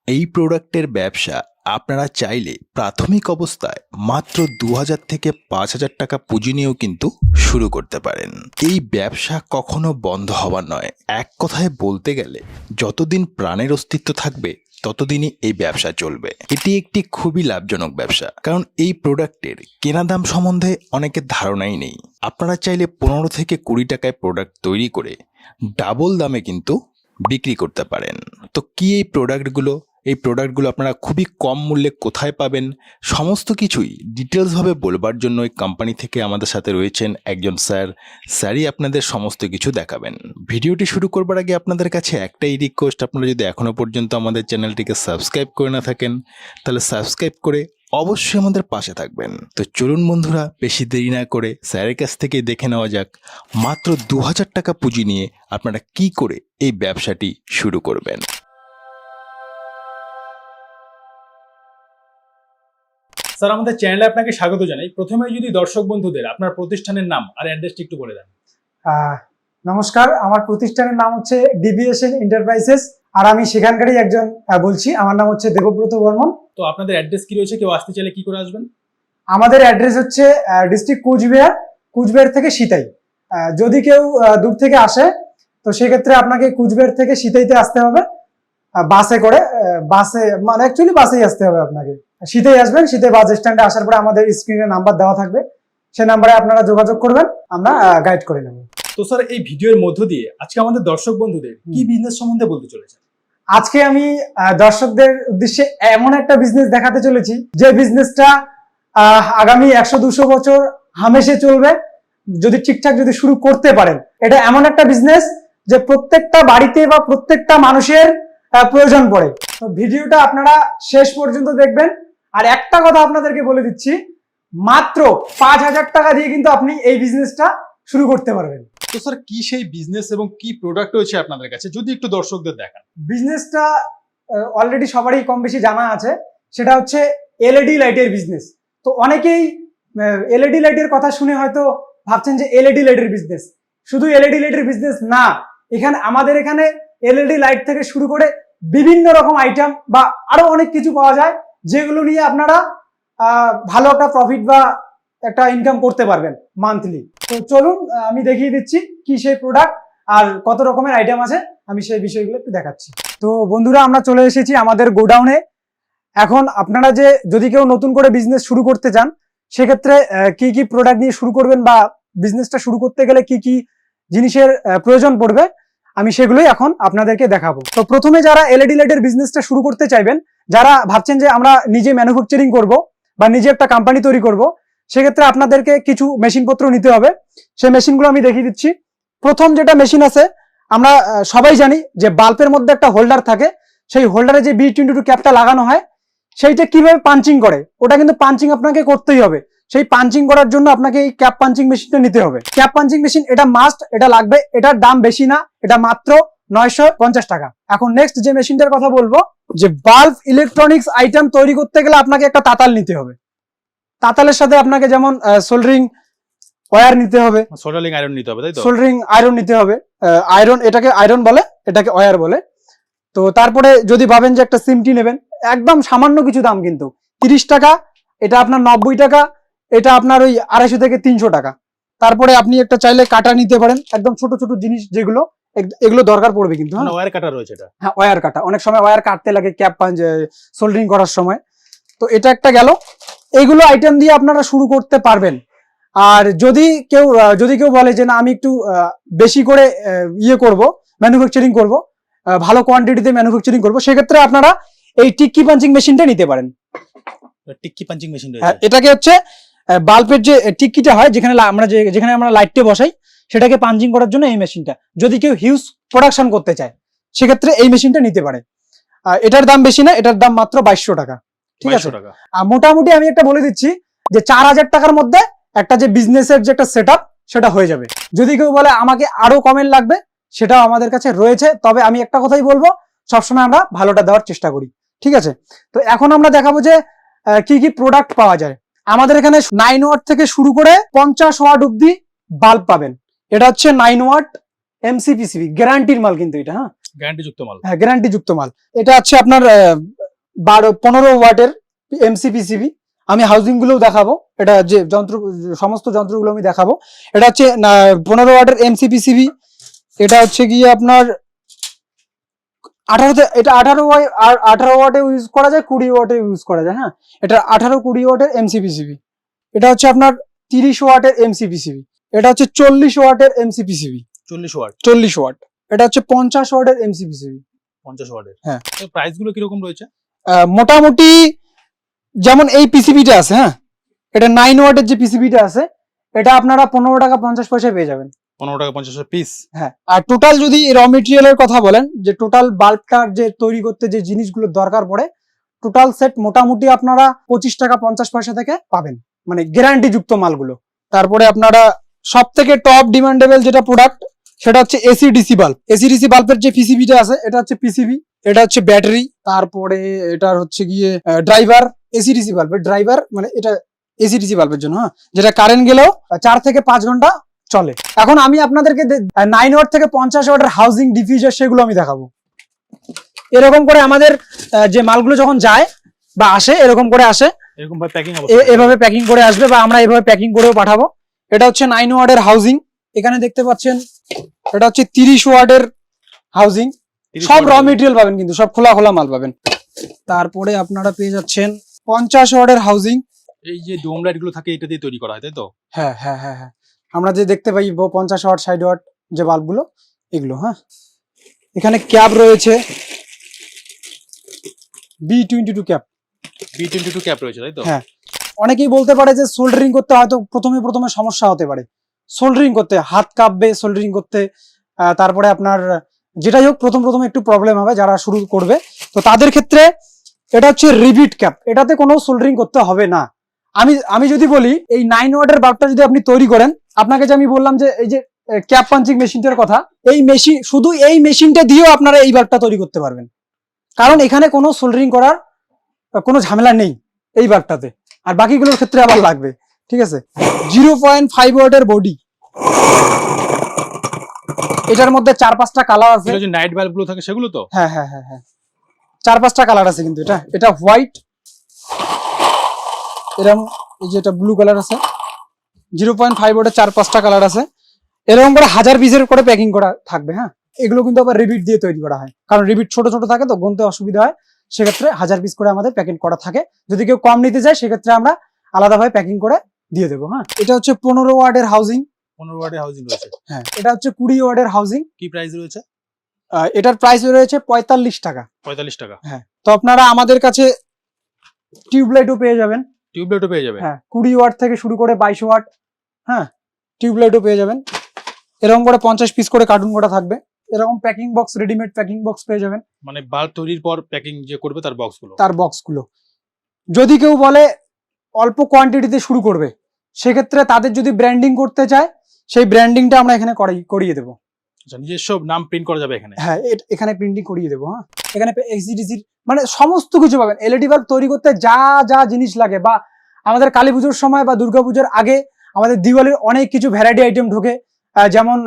এই প্রোডাক্টের ব্যবসা আপনারা চাইলে প্রাথমিক অবস্থায় মাত্র ২০০০ থেকে ৫০০০ টাকা পুঁজি নিয়েও কিন্তু শুরু করতে পারেন। এই ব্যবসা কখনো বন্ধ হওয়ার নয়। এক কথায় বলতে গেলে যতদিন প্রাণের অস্তিত্ব থাকবে ততদিনই এই ব্যবসা চলবে। এটি একটি খুবই লাভজনক ব্যবসা, কারণ এই প্রোডাক্টের কেনা দাম সম্বন্ধে অনেকের ধারণাই নেই। আপনারা চাইলে ১৫ থেকে ২০ টাকায় প্রোডাক্ট তৈরি করে ডাবল দামে কিন্তু বিক্রি করতে পারেন। তো কি এই প্রোডাক্টগুলো? এই প্রোডাক্টগুলো আপনারা খুবই কম মূল্যে কোথায় পাবেন, সমস্ত কিছুই ডিটেলসভাবে বলবার জন্য এই কোম্পানি থেকে আমাদের সাথে রয়েছেন একজন স্যারই আপনাদের সমস্ত কিছু দেখাবেন। ভিডিওটি শুরু করবার আগে আপনাদের কাছে একটাই রিকোয়েস্ট, আপনারা যদি এখনও পর্যন্ত আমাদের চ্যানেলটিকে সাবস্ক্রাইব করে না থাকেন তাহলে সাবস্ক্রাইব করে অবশ্যই আমাদের পাশে থাকবেন। তো চলুন বন্ধুরা, বেশি দেরি না করে স্যারের কাছ থেকে দেখে নেওয়া যাক মাত্র ২০০০ টাকা পুঁজি নিয়ে আপনারা কি করে এই ব্যবসাটি শুরু করবেন। স্যার, আমাদের চ্যানেলে আপনাকে স্বাগত জানাই। প্রথমে যদি দর্শক বন্ধুদের আপনার প্রতিষ্ঠানের নাম আর অ্যাড্রেসটি একটু বলে দেন। নমস্কার, আমার প্রতিষ্ঠানের নাম হচ্ছে ডিভিয়েশন এন্টারপ্রাইজেস, আর আমি সেখানকারই একজন বলছি। আমার নাম হচ্ছে দেবব্রত বর্মন। তো আপনাদের অ্যাড্রেস কি রয়েছে? কেউ আসতে চাইলে কি করে আসবেন? আমাদের অ্যাড্রেস হচ্ছে ডিস্ট্রিক্ট কুচবিহার থেকে সিতাই। যদি কেউ দূর থেকে আসে তো সেক্ষেত্রে আপনাকে কুচবিহার থেকে সিতাইতে আসতে হবে বাসে করে। মানে অ্যাকচুয়ালি বাসেই আসতে হবে আপনাকে। সিতাই আসবেন, সিতাই বাস স্ট্যান্ডে আসার পরে আমাদের স্ক্রিনে নাম্বার দেওয়া থাকবে, সেই নাম্বারে আপনারা যোগাযোগ করবেন, আমরা গাইড করে নেব। তো স্যার, এই ভিডিওর মধ্য দিয়ে আজকে আমাদের দর্শক বন্ধুদের কি বিজনেস সম্বন্ধে বলতে চলেছেন? আজকে আমি দর্শকদের উদ্দেশ্যে এমন একটা বিজনেস দেখাতে চলেছি যে বিজনেসটা আগামী ১০০-২০০ বছর হামেশে চলবে যদি ঠিকঠাক যদি শুরু করতে পারেন। এটা এমন একটা বিজনেস যে প্রত্যেকটা বাড়িতে বা প্রত্যেকটা মানুষের প্রয়োজন পড়ে। তো ভিডিওটা আপনারা শেষ পর্যন্ত দেখবেন। আর একটা কথা আপনাদেরকে বলে দিচ্ছি, মাত্র ৫০০০ টাকা দিয়ে কিন্তু আপনি এই বিজনেসটা শুরু করতে পারবেন। তো স্যার, কি সেই বিজনেস এবং কি প্রোডাক্ট রয়েছে আপনাদের কাছে, যদি একটু দর্শকদের দেখান। বিজনেসটা অলরেডি সবারই কম বেশি জানা আছে, সেটা হচ্ছে এলইডি লাইটের বিজনেস। তো অনেকেই এলইডি লাইটের কথা শুনে হয়তো ভাবছেন যে এলইডি লাইটের বিজনেস। শুধু এলইডি লাইটের বিজনেস না, আমাদের এখানে এলইডি লাইট থেকে শুরু করে বিভিন্ন রকম আইটেম বা আরো অনেক কিছু পাওয়া যায়, যেগুলো নিয়ে আপনারা ভালো একটা প্রফিট বা একটা ইনকাম করতে পারবেন মান্থলি। তো চলুন আমি দেখিয়ে দিচ্ছি কি সেই প্রোডাক্ট আর কত রকমের আইটেম আছে, আমি সেই বিষয়গুলো একটু দেখাচ্ছি। তো বন্ধুরা, আমরা চলে এসেছি আমাদের গোডাউনে। এখন আপনারা যদি কেউ নতুন করে বিজনেস শুরু করতে চান, সেক্ষেত্রে কি কি প্রোডাক্ট নিয়ে শুরু করবেন বা বিজনেসটা শুরু করতে গেলে কি কি জিনিসের প্রয়োজন পড়বে, আমি সেগুলোই এখন আপনাদেরকে দেখাবো। তো প্রথমে যারা এলইডি লাইটের বিজনেসটা শুরু করতে চাইবেন, যারা ভাবছেন যে আমরা নিজে ম্যানুফ্যাকচারিং করব বা নিজে একটা কোম্পানি তৈরি করব, সেক্ষেত্রে আপনাদেরকে কিছু মেশিনপত্র নিতে হবে। সেই মেশিনগুলো আমি দেখিয়ে দিচ্ছি। প্রথম যেটা মেশিন আছে, আমরা সবাই জানি যে বাল্বের মধ্যে একটা হোল্ডার থাকে, সেই হোল্ডারে যে B22 ক্যাপটা লাগানো হয়, সেইটা কিভাবে পাঞ্চিং করে, ওটা কিন্তু পাঞ্চিং আপনাকে করতেই হবে। সেই পাঞ্চিং করার জন্য আপনাকে এই ক্যাপ পাঞ্চিং মেশিনটা নিতে হবে। ক্যাপ পাঞ্চিং মেশিন এটা মাস্ট, এটা লাগবে। এটার দাম বেশি না, এটা মাত্র ৯৫০ টাকা। এখন নেক্সট যে মেশিনটার কথা বলবো, যে বাল্ব ইলেকট্রনিক্স আইটেম তৈরি করতে গেলে আপনাকে একটা তাতাল নিতে হবে। তাতালের সাথে আপনাকে যেমন সোল্ডারিং ওয়্যার নিতে হবে, সোল্ডারিং আয়রন নিতে হবে, তাই তো? সোল্ডারিং আয়রন নিতে হবে। আয়রন, এটাকে আয়রন বলে, এটাকে ওয়্যার বলে। তো তারপরে যদি ভাবেন যে একটা সিমটি নেবেন, একদম সামান্য কিছু দাম, কিন্তু ৩০ টাকা, এটা আপনার ৯০ টাকা, এটা আপনার ওই ২৫০ থেকে ৩০০ টাকা। তারপরে আপনি একটা চাইলে কাটা নিতে পারেন, একদম ছোট ছোট জিনিস যেগুলো, এগুলো দরকার পড়বে কিন্তু। ওয়্যার কাটা রয়েছে এটা? হ্যাঁ, ওয়্যার কাটা, অনেক সময় ওয়্যার কাটতে লাগে ক্যাপ পাঞ্চ সোল্ডারিং করার সময়। তো এটা একটা গেল। এইগুলো আইটেম দিয়ে আপনারা শুরু করতে পারবেন। আর যদি কেউ বলে যে না, আমি একটু বেশি করে ম্যানুফ্যাকচারিং করব, ভালো কোয়ান্টিটিতে ম্যানুফ্যাকচারিং করব, সেক্ষেত্রে আপনারা এই টিক্কি পাঞ্চিং মেশিনটা নিতে পারেন। টিক্কি পাঞ্চিং মেশিন রয়েছে? হ্যাঁ, এটাকে হচ্ছে বাল্বের যে টিক্কিটা হয়, যেখানে আমরা লাইটটা বসাই, সেটাকে পাঞ্চিং করার জন্য এই মেশিনটা। যদি কেউ হিউজ প্রোডাকশন করতে চায়, সেক্ষেত্রে এই মেশিনটা নিতে পারে। এটার দাম বেশি না, এটার দাম মাত্র ২২০০ টাকা। ঠিক আছে? আর মোটামুটি আমি একটা বলে দিচ্ছি যে ৪০০০ টাকার মধ্যে একটা যে বিজনেসের যে একটা সেটআপ, সেটা হয়ে যাবে। যদি কেউ বলে আমাকে আরো কমের লাগবে, সেটাও আমাদের কাছে রয়েছে। তবে আমি একটা কথাই বলবো, সবসময় আমরা ভালোটা দেওয়ার চেষ্টা করি। ঠিক আছে? তো এখন আমরা দেখাবো যে কি কি প্রোডাক্ট পাওয়া যায়। আমাদের এখানে 9 ওয়াট থেকে শুরু করে 50 ওয়াট অব্দি বাল্ব পাবেন। এটা হচ্ছে 9 ওয়াট MCPCB গ্যারান্টির মাল কিন্তু এটা। হ্যাঁ, গ্যারান্টি যুক্ত মাল। হ্যাঁ, গ্যারান্টি যুক্ত মাল। এটা আছে আপনার 15 ওয়াটের এমসিপিসিবি। আমি হাউজিং গুলোও দেখাবো, এটা যে সমস্ত যন্ত্রগুলো আমি দেখাবো। এটা হচ্ছে 15 ওয়াটের এমসিপিসিবি। এটা হচ্ছে গিয়ে আপনার 18 ওয়াটে ইউজ করা যায়, 20 ওয়াটে ইউজ করা যায়। হ্যাঁ, এটা 18-20 ওয়াটের এমসিপিসিবি। এটা হচ্ছে আপনার 30 ওয়াটের এমসিপিসিবি। এটা হচ্ছে 40 ওয়াটের এমসিপিসিবি। 40 ওয়াট। 40 ওয়াট। এটা হচ্ছে 50 ওয়াটের এমসিপিসিবি। 50 ওয়াটের। হ্যাঁ। তো প্রাইস গুলো কিরকম রয়েছে? মোটামুটি যেমন এই পিসিবিটা আছে, হ্যাঁ, এটা 9 ওয়াটের যে পিসিবিটা আছে, এটা আপনারা 15 টাকা 50 পয়সায় পেয়ে যাবেন। 15 টাকা 50 পিস। হ্যাঁ, আর টোটাল যদি র মেটেরিয়ালের কথা বলেন, যে টোটাল বাল্বটার যে তৈরি করতে যে জিনিসগুলো দরকার পড়ে, টোটাল সেট মোটামুটি আপনারা 25 টাকা 50 পয়সা থেকে পাবেন, মানে গ্যারান্টি যুক্ত মালগুলো। তারপরে আপনারা সব থেকে টপ ডিমান্ডেবল যেটা প্রোডাক্ট, সেটা হচ্ছে AC DC bulb. AC DC বাল্বের যে পিসিবিটা আছে, এটা হচ্ছে পিসিবি, এটা হচ্ছে ব্যাটারি, তারপরে এটার হচ্ছে গিয়ে ড্রাইভার। এসি ডিসি বাল্বের ড্রাইভার, মানে এটা এসি ডিসি বাল্বের জন্য, হ্যাঁ, যেটা কারেন্ট গেলেও 4 থেকে 5 ঘন্টা চলে। এখন আমি আপনাদেরকে 9 ওয়াট থেকে 50 ওয়াটের হাউজিং ডিফিউজার সেগুলো আমি দেখাবো। এরকম করে আমাদের যে মালগুলো যখন যায় বা আসে, এরকম করে আসে, এরকম ভাবে প্যাকিং এভাবে প্যাকিং করে আসবে, বা আমরা এভাবে প্যাকিং করেও পাঠাবো। এটা হচ্ছে 9 ওয়াটের হাউজিং। এখানে দেখতে পাচ্ছেন এটা হচ্ছে 30 ওয়াটের হাউজিং। সব র মেটেরিয়াল পাবেন, কিন্তু সব খোলা খোলা মাল পাবেন। তারপরে আপনারা পেয়ে যাচ্ছেন 50 ওয়াটের হাউজিং। এই যে ডোম লাইট গুলো থাকে, এটা দিয়ে তৈরি করা হয়, তাই তো? হ্যাঁ হ্যাঁ হ্যাঁ হ্যাঁ, আমরা যে দেখতে পাই 50 ওয়াট 60 ওয়াট যে বাল্বগুলো, এগুলো। হ্যাঁ, এখানে ক্যাপ রয়েছে, B22 ক্যাপ। B22 ক্যাপ রয়েছে, তাই তো? হ্যাঁ, অনেকেই বলতে পারে যে সোল্ডারিং করতে হয়তো প্রথমে সমস্যা হতে পারে, সোল্ডারিং করতে হাত কাঁপবে, সোল্ডারিং করতে। তারপরে আপনার যেটাই হোক, প্রথম একটু প্রবলেম হবে যারা শুরু করবে। তো তাদের ক্ষেত্রে এটা হচ্ছে রিবিট ক্যাপ, এটাতে কোনো সোল্ডারিং করতে হবে না। আমি যদি বলি, এই 9 ওয়াটের বাল্বটা যদি আপনি তৈরি করেন, আপনাকে যে আমি বললাম যে এই যে ক্যাপ পাঞ্চিং মেশিনটার কথা, এই মেশিন, শুধু এই মেশিনটা দিয়েও আপনারা এই বাল্বটা তৈরি করতে পারবেন, কারণ এখানে কোনো সোল্ডারিং করার কোনো ঝামেলা নেই এই বাল্বটাতে। আর বাকিগুলোর ক্ষেত্রে আবার লাগবে, ঠিক আছে। 0.5 ওয়াটের বডি, এটার মধ্যে 4-5টা কালার আছে। যে নাইট বাল্ব গুলো থাকে সেগুলো তো? হ্যাঁ হ্যাঁ হ্যাঁ হ্যাঁ, 4-5টা কালার আছে, কিন্তু এটা হোয়াইট, এরকম এই যে এটা ব্লু কালার আছে। 0.5 ওয়াটের 4-5টা কালার আছে। এরকম করে 1000 পিসের করে প্যাকিং করা থাকবে। হ্যাঁ, এগুলো কিন্তু আবার রিবিট দিয়ে তৈরি করা হয়, কারণ রিবিট ছোট ছোট থাকে তো গুনতে অসুবিধা হয়। সেক্ষেত্রে 1000 পিস করে আমাদের প্যাকিং করা থাকে। যদি কেউ কম নিতে চায়, সেক্ষেত্রে আমরা আলাদাভাবে প্যাকিং করে দিয়ে দেবো। হ্যাঁ, এটা হচ্ছে 15 ওয়াটের হাউজিং। 15 ওয়াটের হাউজিং রয়েছে। হ্যাঁ, এটা হচ্ছে 20 ওয়াটের হাউজিং। কি প্রাইস রয়েছে? এটার প্রাইস রয়েছে 45 টাকা। 45 টাকা। হ্যাঁ, তো আপনারা আমাদের কাছে টিউবলাইটও পেয়ে যাবেন। টিউবলাইটও পেয়ে যাবে? হ্যাঁ, 20 ওয়াট থেকে শুরু করে 22 ওয়াট। হ্যাঁ, টিউবলাইটও পেয়ে যাবেন। এরকম করে 50 পিস করে কার্টুন করা থাকবে। এরকম packing box, readymade packing box পেয়ে যাবেন, মানে বাল্ব তৈরির পর প্যাকিং যে করবে তার বক্সগুলো। যদি কেউ বলে অল্প কোয়ান্টিটিতে শুরু করবে, সেক্ষেত্রে তাদের যদি ব্র্যান্ডিং করতে চায়, সেই ব্র্যান্ডিংটা আমরা এখানে করিয়ে দেবো। আচ্ছা, নিজস্ব নাম প্রিন্ট করা যাবে এখানে? হ্যাঁ, এখানে প্রিন্টিং করিয়ে দেবো। হ্যাঁ, এখানে এসিডিসির মানে সমস্ত কিছু পাবেন। এলইডি বাল্ব তৈরি করতে যা যা জিনিস লাগে, বা আমাদের কালী পুজোর সময় বা দুর্গাপুজোর আগে আমাদের দিওয়ালির অনেক কিছু ভ্যারাইটি আইটেম ঢোকে, যেমন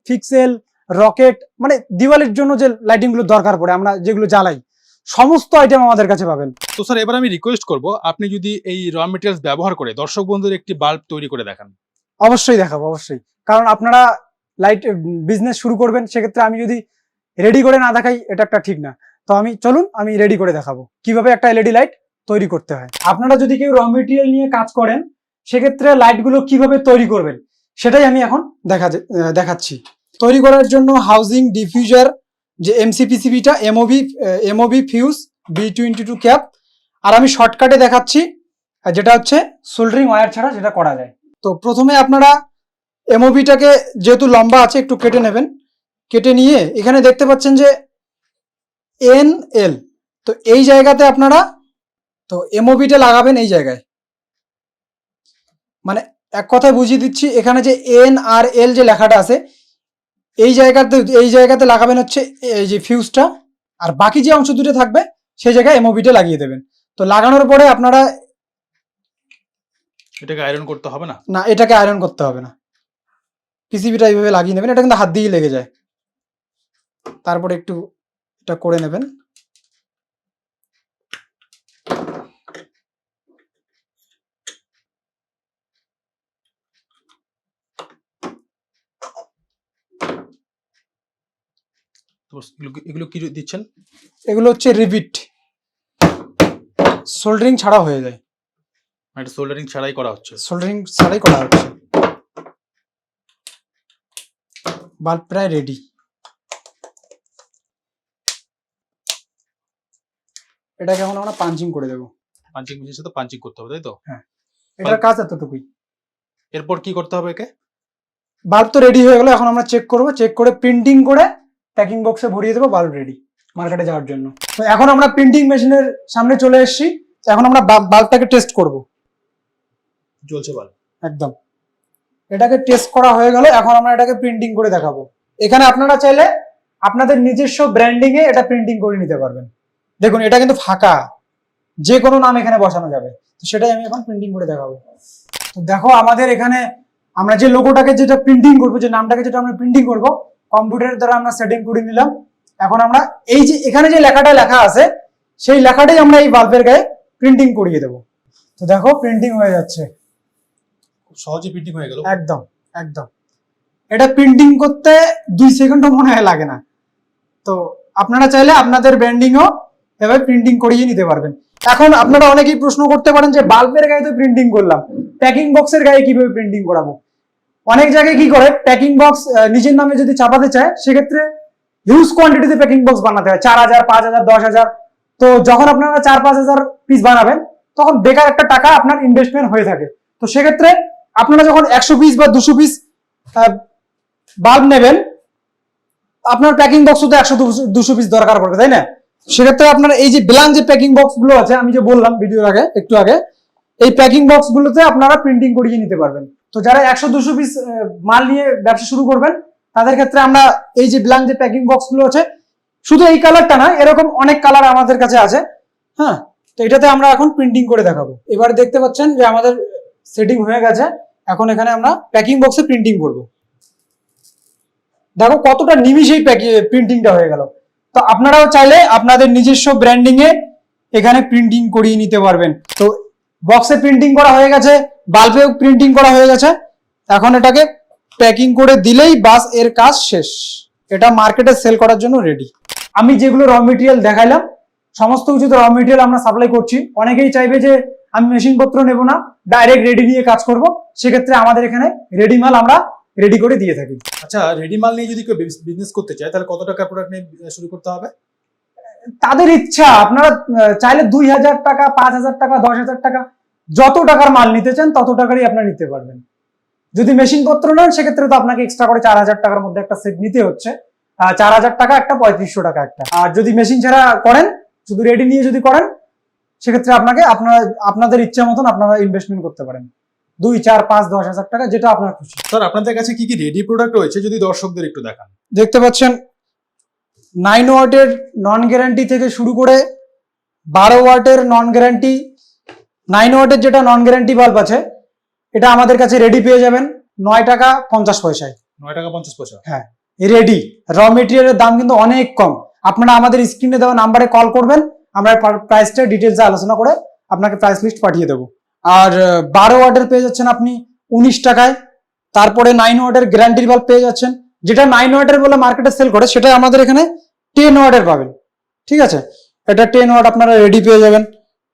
ফিক্সেল, রকেট, মানে দিওয়ালির জন্য যে লাইটিং গুলো দরকার পড়ে, আমরা যেগুলো জ্বালাই, সমস্ত আইটেম আমাদের কাছে পাবেন। তো স্যার, এবার আমি রিকোয়েস্ট করব, আপনি যদি এই র মেটেরিয়ালস ব্যবহার করে দর্শক বন্ধুদের একটি বাল্ব তৈরি করে দেখান। অবশ্যই দেখাবো, অবশ্যই, কারণ আপনারা লাইট বিজনেস শুরু করবেন, সেক্ষেত্রে আমি যদি রেডি করে না দেখাই, এটা একটা ঠিক না। তো চলুন আমি রেডি করে দেখাবো কিভাবে একটা এলইডি লাইট তৈরি করতে হয়। আপনারা যদি কেউ র মেটেরিয়াল নিয়ে কাজ করেন, সেক্ষেত্রে লাইটগুলো কিভাবে তৈরি করবেন সেটাই আমি এখন দেখাচ্ছি। তৈরি করার জন্য হাউজিং ডিফিউজার, যে এমসিপিসিবিটা, এমওবি ফিউজ, B22 ক্যাপ, আর আমি শর্টকাটে দেখাচ্ছি যেটা হচ্ছে সোল্ডারিং ওয়্যার ছাড়া যেটা করা যায়। তো প্রথমে আপনারা এমওবিটাকে যেহেতু লম্বা আছে, একটু কেটে নেবেন। কেটে নিয়ে এখানে দেখতে পাচ্ছেন যে NL, তো এই জায়গাতে আপনারা তো এমওবিটা লাগাবেন এই জায়গায়। মানে এক কথায় বুঝিয়ে দিচ্ছি, এখানে যে NRL যে লেখাটা আছে, এই জায়গাতে লাগাবেন হচ্ছে এই যে ফিউজটা, আর বাকি যে অংশ দুটো থাকবে সেই জায়গায় এমওবিটা লাগিয়ে দেবেন। তো লাগানোর পরে আপনারা এটাকে আয়রন করতে হবে না? না, এটাকে আয়রন করতে হবে না, পিসিবিটা এইভাবে লাগিয়ে নেবেন। এটা কিন্তু হাত দিয়ে লেগে যায়। তারপরে একটু এটা করে নেবেন। তো এগুলো কি দিচ্ছেন? এগুলো হচ্ছে রিপিট, সোল্ডারিং ছাড়া হয়ে যায়, এটা সোল্ডারিং ছাড়াই করা হচ্ছে। সোল্ডারিং ছাড়াই করা হচ্ছে। বাল্ব প্রায় রেডি। এটাকে এখন আমরা পাঞ্চিং করে দেবো। পাঞ্চিং মেশিনের সাথে পাঞ্চিং করতে হবে, তাই তো? এটার কাজ এতটুকুই। এরপর কি করতে হবে একে? বাল্ব তো রেডি হয়ে গেল, এখন আমরা চেক করব, চেক করে প্রিন্টিং করে প্যাকিং বক্সে ভরিয়ে দেবো, বাল্ব রেডি মার্কেটে যাওয়ার জন্য। তো এখন আমরা প্রিন্টিং মেশিনের সামনে চলে এসেছি, এখন আমরা বাল্বটাকে টেস্ট করব। জ্বলছে বাল্ব একদম, এটাকে টেস্ট করা হয়ে গেল, এখন আমরা এটাকে প্রিন্টিং করে দেখাবো। এখানে আপনারা চাইলে আপনাদের নিজস্ব ব্র্যান্ডিং এ এটা প্রিন্টিং করে নিতে পারবেন। দেখুন এটা কিন্তু ফাঁকা, যে কোনো নাম এখানে বসানো যাবে, তো সেটাই আমি এখন প্রিন্টিং করে দেখাবো। তো দেখো আমাদের এখানে আমরা যে লোগোটাকে যেটা প্রিন্টিং করবো, যে নামটাকে যেটা আমরা প্রিন্টিং করবো, কম্পিউটারের দ্বারা আমরা সেটিং করে নিলাম। এখন আমরা এই যে এখানে যে লেখাটা লেখা আছে, সেই লেখাটাই আমরা এই বাল্বের গায়ে প্রিন্টিং করিয়ে দেবো। তো দেখো প্রিন্টিং হয়ে যাচ্ছে, খুব সহজে প্রিন্টিং হয়ে গেল। একদম একদম। এটা প্রিন্টিং করতে 2 সেকেন্ডও মনে হয় লাগে না। তো আপনারা চাইলে আপনাদের ব্র্যান্ডিংও এভাবে প্রিন্টিং করিয়ে নিতে পারবেন। এখন আপনারা অনেকেই প্রশ্ন করতে পারেন যে বাল্বের গায়ে তো প্রিন্টিং করলাম, প্যাকিং বক্সের গায়ে কিভাবে প্রিন্টিং করাবো? অনেক জায়গায় কি করে, প্যাকিং বক্স নিজের নামে যদি চাপাতে চায়, সেক্ষেত্রে হিউজ কোয়ান্টিটিতে প্যাকিং বক্স বানাতে হয়, 4000, 5000, 10000। তো যখন আপনারা 4-5 হাজার পিস বানাবেন, তখন বেকার একটা টাকা আপনার ইনভেস্টমেন্ট হয়ে থাকে। তো সেক্ষেত্রে আপনারা যখন 100 পিস বা 200 পিস বাল্ব নেবেন, আপনার প্যাকিং বক্স তো 100-200 পিস দরকার পড়বে, তাই না? সেক্ষেত্রে আপনারা এই যে ব্ল্যাঙ্ক যে প্যাকিং বক্স গুলো আছে, আমি যে বললাম ভিডিওর আগে একটু আগে, এই প্যাকিং বক্স গুলোতে আপনারা প্রিন্টিং করিয়ে নিতে পারবেন। তো যারা 100-200 পিস মাল নিয়ে ব্যবসা শুরু করবেন, তাদের ক্ষেত্রে আমরা এই যে ব্ল্যাঙ্ক যে প্যাকিং বক্স গুলো আছে, শুধু এই কালারটা না, এরকম অনেক কালার আমাদের কাছে আছে। হ্যাঁ, তো এটাতে আমরা এখন প্রিন্টিং করে দেখাবো। এবার দেখতে পাচ্ছেন যে আমাদের সেটিং হয়ে গেছে। এখন এখানে আমরা প্যাকিং বক্সে প্রিন্টিং করব। দেখো কতটা নিমিষেই প্রিন্টিংটা হয়ে গেল। তো আপনারাও চাইলে আপনাদের নিজস্ব ব্র্যান্ডিং এ এখানে প্রিন্টিং করিয়ে নিতে পারবেন। তো বক্সে প্রিন্টিং করা হয়ে গেছে, বাল্বেও প্রিন্টিং করা হয়ে গেছে। এখন এটাকে প্যাকিং করে দিলেই বাস এর কাজ শেষ। এটা মার্কেটে সেল করার জন্য রেডি। আমি যেগুলো র মেটেরিয়াল দেখাইলাম, সমস্ত কিছু তো র মেটেরিয়াল আমরা সাপ্লাই করছি। অনেকেই চাইবে যে আমি মেশিনপত্র নেব না, ডাইরেক্ট রেডি নিয়ে কাজ করব, সেক্ষেত্রে আমাদের এখানে রেডি মাল আমরা রেডি করে দিয়ে থাকি। আচ্ছা, রেডি মাল নিয়ে যদি কেউ বিজনেস করতে চায়, তাহলে কত টাকা প্রোডাক্ট নিয়ে শুরু করতে হবে? তাদের ইচ্ছা, আপনারা চাইলে 2000 টাকা, 5000 টাকা, 10,000 টাকা, যত টাকার মাল নিতে চান তত টাকারই আপনারা নিতে পারবেন। যদি মেশিন পত্র নেন, সেক্ষেত্রে তো আপনাকে এক্সট্রা করে 4000 টাকার মধ্যে একটা সেট নিতে হচ্ছে। 4000 টাকা একটা, 3500 টাকা একটা। আর যদি মেশিন ছাড়া করেন, শুধু রেডি নিয়ে যদি করেন, সেক্ষেত্রে আপনাকে আপনাদের ইচ্ছা মতন আপনারা ইনভেস্টমেন্ট করতে পারেন, 2, 4, 5, 10,000 টাকা, যেটা আপনার খুশি। স্যার, আপনাদের কাছে কি কি রেডি প্রোডাক্ট রয়েছে যদি দর্শকদের একটু দেখান? দেখতে পাচ্ছেন 9 ওয়াটের নন গ্যারান্টি থেকে শুরু করে 12 ওয়াটের নন গ্যারান্টি। 9 ওয়াটের যেটা নন গ্যারান্টি বাল্ব আছে, এটা আমাদের কাছে রেডি পেয়ে যাবেন 9 টাকা 50 পয়সায়। 9 টাকা 50 পয়সা? হ্যাঁ, রেডি। র মেটেরিয়ালের দাম কিন্তু অনেক কম। আপনারা আমাদের স্ক্রিনে দেওয়া নাম্বারে কল করবেন, আমরা প্রাইসটা ডিটেলসে আলোচনা করে আপনাকে প্রাইস লিস্ট পাঠিয়ে দেবো। আর 12 ওয়াটের পেয়ে যাচ্ছেন আপনি 19 টাকায়। তারপরে 9 ওয়াটের গ্যারান্টির বাল্ব পেয়ে যাচ্ছেন, যেটা 9 ওয়াটের বলে মার্কেটে সেল করে, সেটা আমাদের এখানে 10 ওয়াটের পাবেন। ঠিক আছে, এটা 10 ওয়াট আপনারা রেডি পেয়ে যাবেন।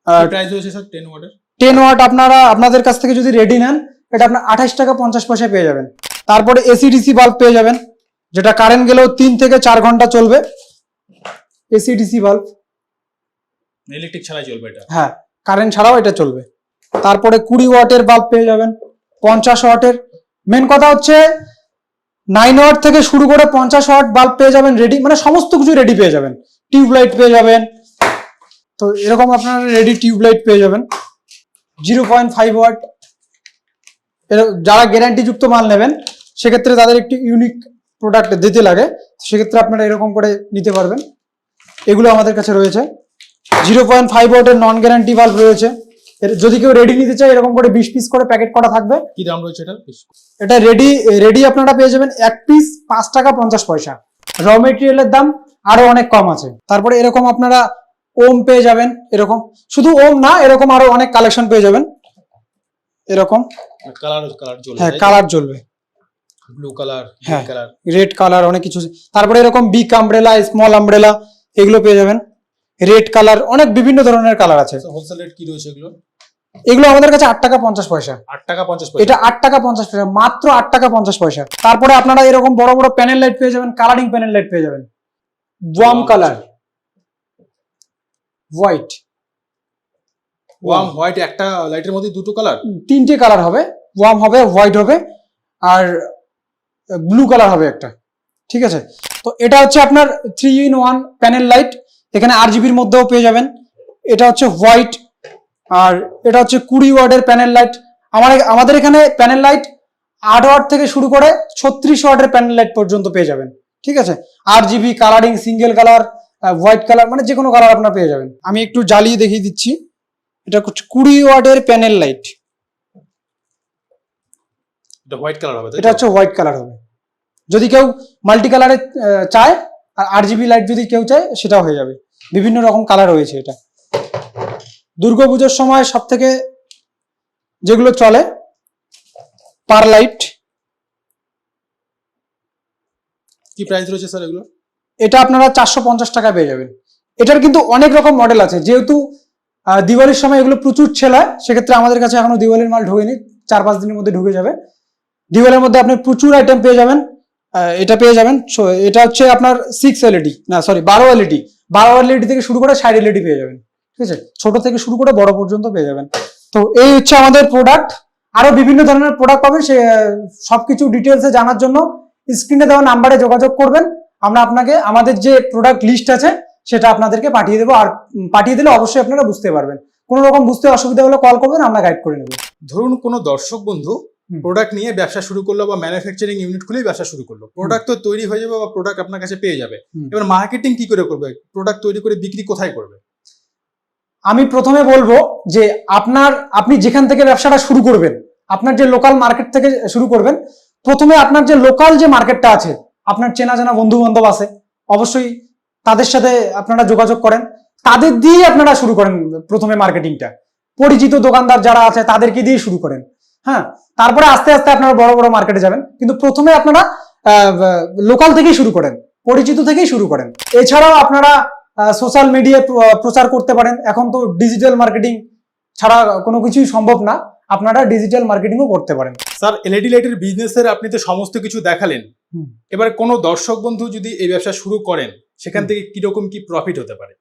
আর প্রাইস হয়েছে স্যার 10 ওয়াটের? 10 ওয়াট আপনারা আপনাদের কাছ থেকে যদি রেডি নেন, এটা আপনার 28 টাকা 50 পয়সায় পেয়ে যাবেন। তারপরে এসিডিসি বাল্ব পেয়ে যাবেন, যেটা কারেন্ট গেলেও 3 থেকে 4 ঘন্টা চলবে। এসিডিসি বাল্ব ইলেকট্রিক ছাড়াই চলবে এটা? হ্যাঁ, কারেন্ট ছাড়াও এটা চলবে। তারপরে 20 ওয়াটের বাল্ব পেয়ে যাবেন, 50 ওয়াটের। মেন কথা হচ্ছে 9 ওয়াট থেকে শুরু করে 50 ওয়াট বাল্ব পেয়ে যাবেন রেডি, মানে সমস্ত কিছু রেডি পেয়ে যাবেন। টিউবলাইট পেয়ে যাবেন, তো এরকম আপনারা রেডি টিউবলাইট পেয়ে যাবেন। 0.5 ওয়াট, যারা গ্যারান্টি যুক্ত মাল নেবেন, সেক্ষেত্রে তাদের একটি ইউনিক প্রোডাক্ট দিতে লাগে, সেক্ষেত্রে আপনারা এরকম করে নিতে পারবেন। এগুলো আমাদের কাছে রয়েছে। 0.5 ওয়াটের নন গ্যারান্টি বাল্ব রয়েছে। যদি কেউ রেডি নিতে চায়, এরকম করে 20 পিস করে প্যাকেট করা থাকবে। কি দাম রয়েছে এটা? এটা রেডি আপনারা পেয়ে যাবেন 1 পিস 5 টাকা 50 পয়সা। র মেটেরিয়ালের দাম আরো অনেক কম আছে। তারপরে এরকম আপনারা ওম পেয়ে যাবেন, এরকম শুধু ওম না, এরকম আরো অনেক কালেকশন পেয়ে যাবেন এরকম। কালার কালার জ্বলবে, হ্যাঁ, কালার জ্বলবে, ব্লু কালার, হ্যাঁ, কালার, রেড কালার, অনেক কিছু। তারপরে এরকম বিগ আমব্রেলা, স্মল আমব্রেলা, এগুলো পেয়ে যাবেন। রেড কালার, অনেক বিভিন্ন ধরনের কালার আছে। হোলসেল রেট কি রয়েছে এগুলো? এগুলো আমাদের কাছে 8 টাকা 50 পয়সা। 8 টাকা 50 পয়সা। এটা 8 টাকা 50 পয়সা, মাত্র 8 টাকা 50 পয়সা। তারপরে আপনারা এরকম বড় বড় প্যানেল লাইট পেয়ে যাবেন, কালারিং প্যানেল লাইট পেয়ে যাবেন, warm colour, white, warm white, একটা লাইটের মধ্যে দুটো কালার, 3টে কালার হবে, ওয়ার্ম হবে, হোয়াইট হবে, আর ব্লু কালার হবে একটা। ঠিক আছে, তো এটা হচ্ছে আপনার 3-in-1 প্যানেল লাইট। এখানে RGBর মধ্যেও পেয়ে যাবেন। এটা হচ্ছে হোয়াইট, আর এটা হচ্ছে 20 ওয়াটের প্যানেল লাইট। আমাদের এখানে প্যানেল লাইট 8 ওয়াট থেকে শুরু করে 36 ওয়াটের প্যানেল লাইট পর্যন্ত পেয়ে যাবেন। ঠিক আছে, RGB, colouring, single colour, white colour, মানে যে কোনো কালার আপনারা পেয়ে যাবেন। আমি একটু জ্বালিয়ে দেখিয়ে দিচ্ছি। এটা হচ্ছে 20 ওয়াটের প্যানেল লাইট। এটা হোয়াইট কালার হবে, এটা হচ্ছে হোয়াইট কালার হবে। যদি কেউ মাল্টি কালারে চায়, আর RGB লাইট যদি কেউ চায়, সেটাও হয়ে যাবে। বিভিন্ন রকম কালার রয়েছে এটা। দুর্গাপুজোর সময় সব থেকে যেগুলো চলে, পার লাইট। কি প্রাইস রয়েছে স্যার এগুলো? এটা আপনারা 450 টাকা পেয়ে যাবেন। এটার কিন্তু অনেক রকম মডেল আছে, যেহেতু দিওয়ালির সময় এগুলো প্রচুর সেল হয়, সেক্ষেত্রে আমাদের কাছে এখনো দিওয়ালির মাল ঢোকেনি, 4-5 দিনের মধ্যে ঢুকে যাবে। দিওয়ালির মধ্যে আপনি প্রচুর আইটেম পেয়ে যাবেন। এটা পেয়ে যাবেন, এটা হচ্ছে আপনার 6 LED, না সরি 12 LED, 12 LED থেকে শুরু করে 60 LED পেয়ে যাবেন। ঠিক আছে, ছোট থেকে শুরু করে বড় পর্যন্ত পেয়ে যাবেন। তো এই হচ্ছে আমাদের প্রোডাক্ট। আরো বিভিন্ন ধরনের প্রোডাক্ট পাবেন। সে সবকিছু ডিটেলসে জানার জন্য স্ক্রিনে দেওয়া নাম্বারে যোগাযোগ করবেন। আমরা আপনাকে আমাদের যে প্রোডাক্ট লিস্ট আছে সেটা আপনাদেরকে পাঠিয়ে দেবো, আর পাঠিয়ে দিলে অবশ্যই আপনারা বুঝতে পারবেন। কোনো রকম বুঝতে অসুবিধা হলে কল করবেন, আমরা গাইড করে নেব। ধরুন কোনো দর্শক বন্ধু প্রোডাক্ট নিয়ে ব্যবসা শুরু করলো, বা ম্যানুফ্যাকচারিং ইউনিট খুলেই ব্যবসা শুরু করলো, প্রোডাক্ট তো তৈরি হয়ে যাবে বা প্রোডাক্ট আপনার কাছে পেয়ে যাবে, এবার মার্কেটিং কি করে করবে? প্রোডাক্ট তৈরি করে বিক্রি কোথায় করবে? আমি প্রথমে বলবো যে আপনি যেখান থেকে ব্যবসাটা শুরু করবেন, আপনার যে লোকাল মার্কেট থেকে শুরু করবেন। প্রথমে আপনার যে লোকাল যে মার্কেটটা আছে, আপনার চেনা জানা বন্ধু বান্ধব আছে, অবশ্যই তাদের সাথে আপনারা যোগাযোগ করেন, তাদের দিয়ে আপনারা শুরু করেন প্রথমে মার্কেটিংটা। পরিচিত দোকানদার যারা আছে তাদেরকে দিয়ে শুরু করেন, হ্যাঁ। তারপরে আস্তে আস্তে আপনারা বড় বড় মার্কেটে যাবেন, কিন্তু প্রথমে আপনারা লোকাল থেকেই শুরু করেন, পরিচিত থেকেই শুরু করেন। এছাড়াও আপনারা সোশ্যাল মিডিয়ায় প্রচার করতে পারেন। এখন তো ডিজিটাল মার্কেটিং ছাড়া কোনো কিছুই সম্ভব না, আপনারা ডিজিটাল মার্কেটিংও করতে পারেন। স্যার, এলইডি লাইটের বিজনেসের আপনি তো সমস্ত কিছু দেখালেন, এবার কোনো দর্শক বন্ধু যদি এই ব্যবসা শুরু করেন, সেখান থেকে কিরকম কি প্রফিট হতে পারে?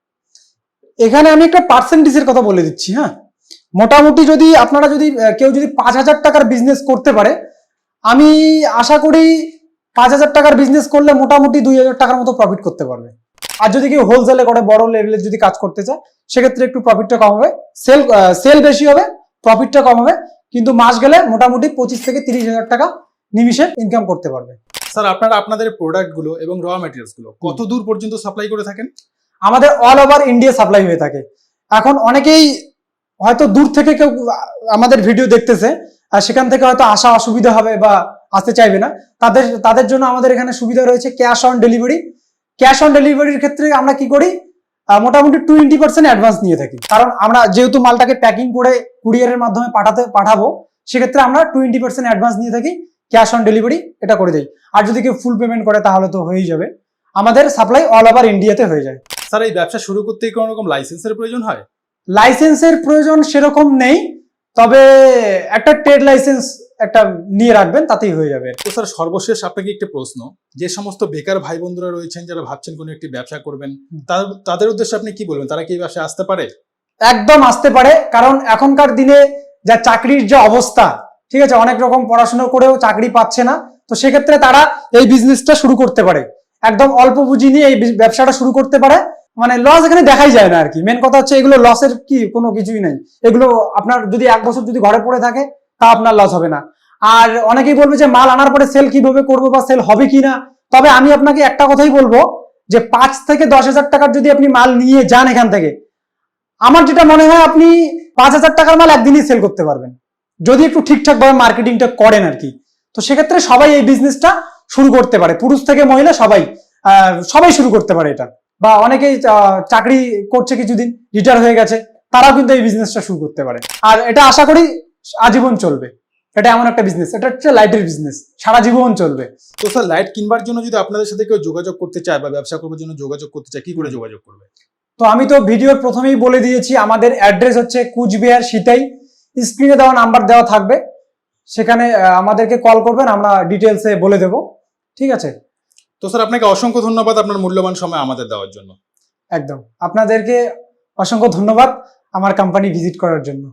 এখানে আমি একটা পার্সেন্টেজের কথা বলে দিচ্ছি, হ্যাঁ। মোটামুটি যদি আপনারা কেউ যদি 5,000 টাকার বিজনেস করতে পারে, আমি আশা করি 5,000 টাকার বিজনেস করলে মোটামুটি 2,000 টাকার মতো প্রফিট করতে পারবে। আর যদি কেউ হোলসেলে করে, বড় লেভেলে যদি কাজ করতে চায়, সেক্ষেত্রে একটু প্রফিটটা কম হবে, সেল বেশি হবে, প্রফিটটা কম হবে, কিন্তু মাস গেলে মোটামুটি 25 থেকে 30,000 টাকা নিমিষে ইনকাম করতে পারবে। স্যার, আপনারা আপনাদের প্রোডাক্ট গুলো এবং র ম্যাটেরিয়ালস গুলো কত দূর পর্যন্ত সাপ্লাই করে থাকেন? আমাদের অল ওভার ইন্ডিয়া সাপ্লাই হয়ে থাকে। এখন অনেকেই হয়তো দূর থেকে কেউ আমাদের ভিডিও দেখতেছে, আর সেখান থেকে হয়তো আসা অসুবিধা হবে বা আসতে চাইবে না, তাদের জন্য আমাদের এখানে সুবিধা রয়েছে cash on delivery. Cash on ডেলিভারির ক্ষেত্রে আমরা কি করি, মোটামুটি 20% অ্যাডভান্স নিয়ে থাকি। কারণ আমরা যেহেতু মালটাকে প্যাকিং করে কুরিয়ারের মাধ্যমে পাঠাবো, সেক্ষেত্রে আমরা 20% অ্যাডভান্স নিয়ে থাকি, ক্যাশ অন ডেলিভারি এটা করে দেই। আর যদি কেউ ফুল পেমেন্ট করে তাহলে তো হয়েই যাবে। আমাদের সাপ্লাই অল ওভার ইন্ডিয়াতে হয়ে যায়। স্যার, এই ব্যবসা শুরু করতে কোনো রকম লাইসেন্সের প্রয়োজন হয়? লাইসেন্সের প্রয়োজন সেরকম নেই, তবে একটা ট্রেড লাইসেন্স একটা নিয়ে রাখবেন, তাতেই হয়ে যাবে। তো স্যার, সর্বশেষ আপনাকে একটা প্রশ্ন, যে সমস্ত বেকার ভাই বন্ধুরা রয়েছেন যারা ভাবছেন কোনো একটি ব্যবসা করবেন, তাদের উদ্দেশ্যে আপনি কি বলবেন? তারা কি এই ব্যবসায় আসতে পারে? একদম আসতে পারে, কারণ এখনকার দিনে যা চাকরির যে অবস্থা, ঠিক আছে, অনেক রকম পড়াশোনা করেও চাকরি পাচ্ছে না, তো সেক্ষেত্রে তারা এই বিজনেসটা শুরু করতে পারে। একদম অল্প পুঁজি নিয়ে এই ব্যবসাটা শুরু করতে পারে, মানে লস এখানে দেখাই যায় না আর কি। মেন কথা হচ্ছে এগুলো লসের কোনো কিছুই নাই। এগুলো আপনার যদি 1 বছর যদি ঘরে পড়ে থাকে, তা আপনার লস হবে না। আর অনেকেই বলবে যে মাল আনার পরে সেল কিভাবে করবো বা সেল হবে কিনা, তবে আমি আপনাকে একটা কথাই বলবো যে 5 থেকে 10,000 টাকার যদি আপনি মাল নিয়ে যান এখান থেকে, আমার যেটা মনে হয় আপনি 5,000 টাকার মাল একদিনই সেল করতে পারবেন, যদি একটু ঠিকঠাক ভাবে মার্কেটিংটা করেন আর কি। তো সেক্ষেত্রে সবাই এই বিজনেসটা শুরু করতে পারে, পুরুষ থেকে মহিলা সবাই। সবাই শুরু করতে পারে এটা, বা অনেকেই চাকরি করছে কিছুদিন, রিটায়ার হয়ে গেছে, তারাও কিন্তু এই বিজনেসটা শুরু করতে পারে। আর এটা আশা করি আজীবন চলবে। এটা এমন একটা বিজনেস, এটা হচ্ছে লাইটের বিজনেস, সারা জীবন চলবে। তো স্যার লাইট কিনবার জন্য যদি আপনাদের সাথে কেউ যোগাযোগ করতে চায় বা ব্যবসা করবার জন্য যোগাযোগ করতে চায়, কি করে যোগাযোগ করবে? তো আমি তো ভিডিওর প্রথমেই বলে দিয়েছি, আমাদের অ্যাড্রেস হচ্ছে কুচবিহার সিতাই, স্ক্রিনে দেওয়া নাম্বার দেওয়া থাকবে, সেখানে আমাদেরকে কল করবেন, আমরা ডিটেলসে বলে দেব। ঠিক আছে? তো স্যার আপনাকে অসংখ্য ধন্যবাদ আপনার মূল্যবান সময় আমাদের দেওয়ার জন্য। একদম, আপনাদেরকে অসংখ্য ধন্যবাদ আমার কোম্পানি ভিজিট করার জন্য।